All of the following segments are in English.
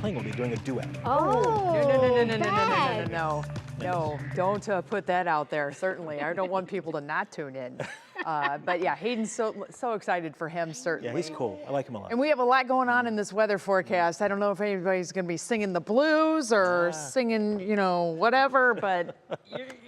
playing will be doing a duet. Oh, No. No, don't put that out there, certainly. I don't want people to not tune in. But yeah, Hayden's so excited for him, certainly. Yeah, he's cool. I like him a lot. And we have a lot going on in this weather forecast. I don't know if anybody's going to be singing the blues or singing, you know, whatever, but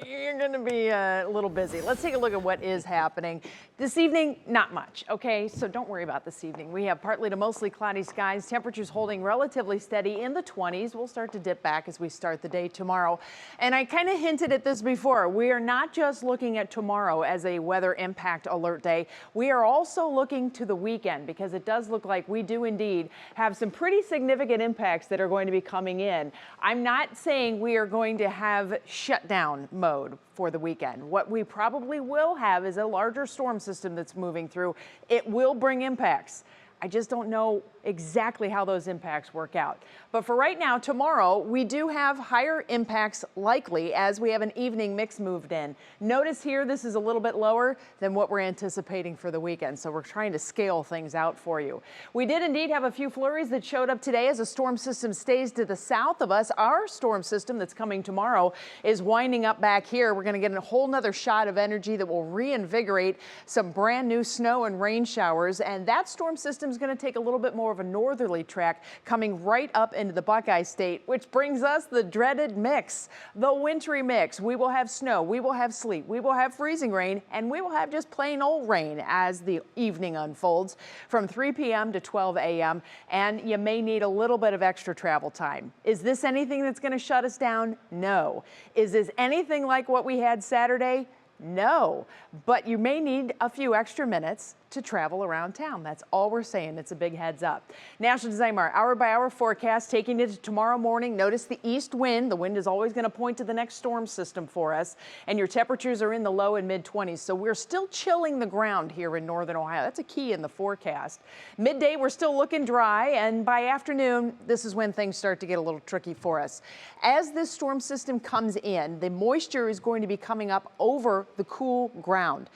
you're going to be a little busy. Let's take a look at what is happening. This evening, not much, okay? So don't worry about this evening. We have partly to mostly cloudy skies, temperatures holding relatively steady in the 20s. We'll start to dip back as we start the day tomorrow. And I kind of hinted at this before. We are not just looking at tomorrow as a weather impact alert day. We are also looking to the weekend because it does look like we do indeed have some pretty significant impacts that are going to be coming in. I'm not saying we are going to have shutdown mode for the weekend. What we probably will have is a larger storm system that's moving through. It will bring impacts. I just don't know exactly how those impacts work out. But for right now, tomorrow, we do have higher impacts likely as we have an evening mix moved in. Notice here, this is a little bit lower than what we're anticipating for the weekend. So we're trying to scale things out for you. We did indeed have a few flurries that showed up today as a storm system stays to the south of us. Our storm system that's coming tomorrow is winding up back here. We're going to get a whole nother shot of energy that will reinvigorate some brand new snow and rain showers. And that storm system is going to take a little bit more of a northerly track coming right up into the Buckeye State, which brings us the dreaded mix, the wintry mix. We will have snow, we will have sleet, we will have freezing rain, and we will have just plain old rain as the evening unfolds from 3 p.m. to 12 a.m. And you may need a little bit of extra travel time. Is this anything that's going to shut us down? No. Is this anything like what we had Saturday? No, but you may need a few extra minutes to travel around town. That's all we're saying. It's a big heads up. National Design hour-by-hour forecast taking it to tomorrow morning. Notice the east wind. The wind is always going to point to the next storm system for us. And your temperatures are in the low and mid-20s. So we're still chilling the ground here in northern Ohio. That's a key in the forecast. Midday, we're still looking dry. And by afternoon, this is when things start to get a little tricky for us. As this storm system comes in, the moisture is going to be coming up over the cool ground.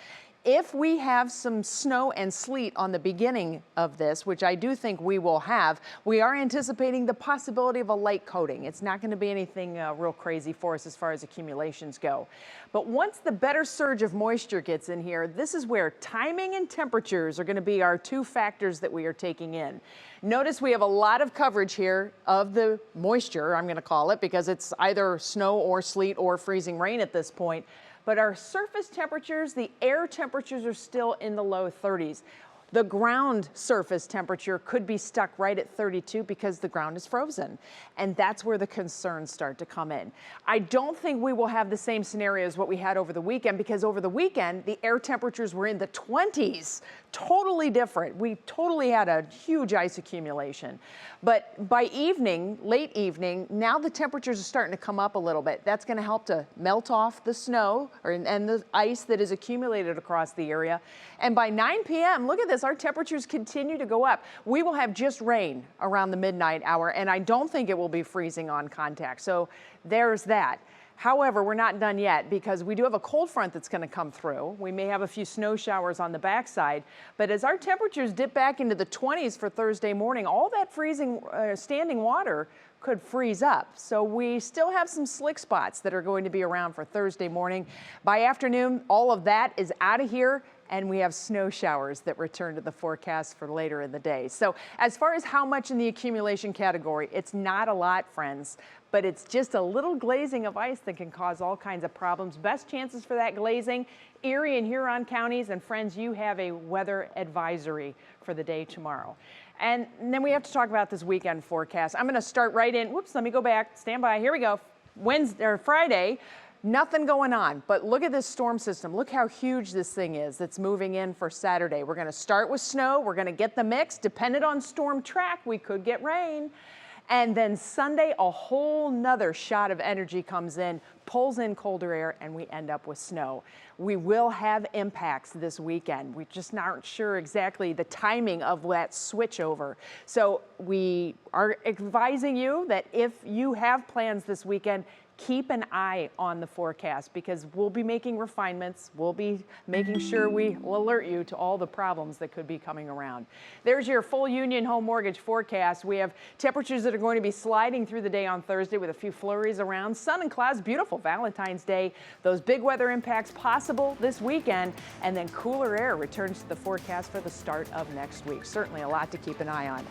If we have some snow and sleet on the beginning of this, which I do think we will have, we are anticipating the possibility of a light coating. It's not going to be anything real crazy for us as far as accumulations go. But once the better surge of moisture gets in here, this is where timing and temperatures are going to be our two factors that we are taking in. Notice we have a lot of coverage here of the moisture, I'm going to call it, because it's either snow or sleet or freezing rain at this point. But our surface temperatures, the air temperatures are still in the low 30s. The ground surface temperature could be stuck right at 32 because the ground is frozen. And that's where the concerns start to come in. I don't think we will have the same scenario as what we had over the weekend, because over the weekend, the air temperatures were in the 20s. Totally different. We totally had a huge ice accumulation. But by evening, late evening, now the temperatures are starting to come up a little bit. That's going to help to melt off the snow and the ice that is accumulated across the area. And by 9 p.m., look at this, our temperatures continue to go up. We will have just rain around the midnight hour, and I don't think it will be freezing on contact. So there's that. However, we're not done yet because we do have a cold front that's going to come through. We may have a few snow showers on the backside, but as our temperatures dip back into the 20s for Thursday morning, all that freezing standing water could freeze up. So we still have some slick spots that are going to be around for Thursday morning. By afternoon, all of that is out of here. And we have snow showers that return to the forecast for later in the day. So as far as how much in the accumulation category, it's not a lot, friends, but it's just a little glazing of ice that can cause all kinds of problems. Best chances for that glazing, Erie and Huron counties. And friends, you have a weather advisory for the day tomorrow. And then we have to talk about this weekend forecast. I'm going to start right in. Whoops, let me go back. Stand by. Here we go. Wednesday or Friday. Nothing going on, but look at this storm system. Look how huge this thing is that's moving in for Saturday. We're going to start with snow. We're going to get the mix. Dependent on storm track, we could get rain. And then Sunday, a whole nother shot of energy comes in, pulls in colder air, and we end up with snow. We will have impacts this weekend. We just aren't sure exactly the timing of that switch over. So we are advising you that if you have plans this weekend, keep an eye on the forecast because we'll be making refinements. We'll be making sure we will alert you to all the problems that could be coming around. There's your full Union Home Mortgage forecast. We have temperatures that are going to be sliding through the day on Thursday with a few flurries around. Sun and clouds, beautiful Valentine's Day. Those big weather impacts possible this weekend, and then cooler air returns to the forecast for the start of next week. Certainly a lot to keep an eye on.